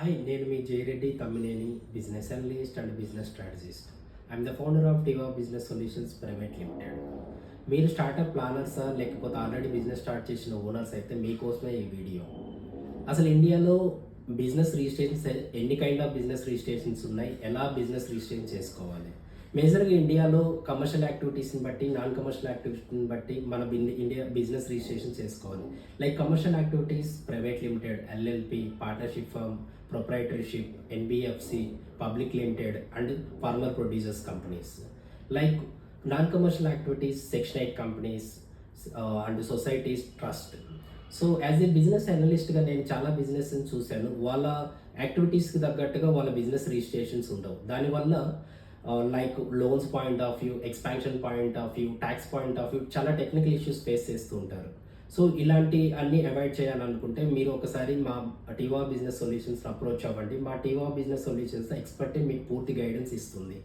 Hi, నేను మీ Jayareddy Tammineni, business analyst and business strategist. I'm the founder of Tiva business solutions private limited. మీరు startup ప్లానర్సా లేకపోతే already business start చేసిన owners అయితే మీకోసమే ఈ వీడియో. అసలు ఇండియాలో బిజినెస్ రిజిస్ట్రేషన్స్ ఎన్ని కైండ్ ఆఫ్ బిజినెస్ రిజిస్ట్రేషన్స్ ఉన్నాయి, ఎలా బిజినెస్ రిజిస్ట్రేషన్ చేసుకోవాలి. మేజర్గా ఇండియాలో కమర్షియల్ యాక్టివిటీస్ని బట్టి, నాన్ కమర్షియల్ యాక్టివిటీస్ని బట్టి మన ఇండియా బిజినెస్ రిజిస్ట్రేషన్ చేసుకోవాలి. Like commercial activities private limited, LLP, partnership firm, proprietorship, NBFC, public limited and farmer producers companies. Like non commercial activities section 8 companies and societies, trust. So as a business అనలిస్ట్గా నేను చాలా బిజినెస్ని చూశాను. వాళ్ళ యాక్టివిటీస్కి తగ్గట్టుగా వాళ్ళ business registrations ఉండవు. దానివల్ల like loans point of view, expansion point of view, tax point of view చాలా టెక్నికల్ ఇష్యూస్ ఫేస్ చేస్తూ ఉంటారు. సో ఇలాంటి అన్ని అవాయిడ్ చేయాలనుకుంటే మీరు ఒకసారి మా టీవా బిజినెస్ సొల్యూషన్స్ అప్రోచ్ అవ్వండి. మా టీవా బిజినెస్ సొల్యూషన్స్ ఎక్స్పర్టే మీకు పూర్తి గైడెన్స్ ఇస్తుంది.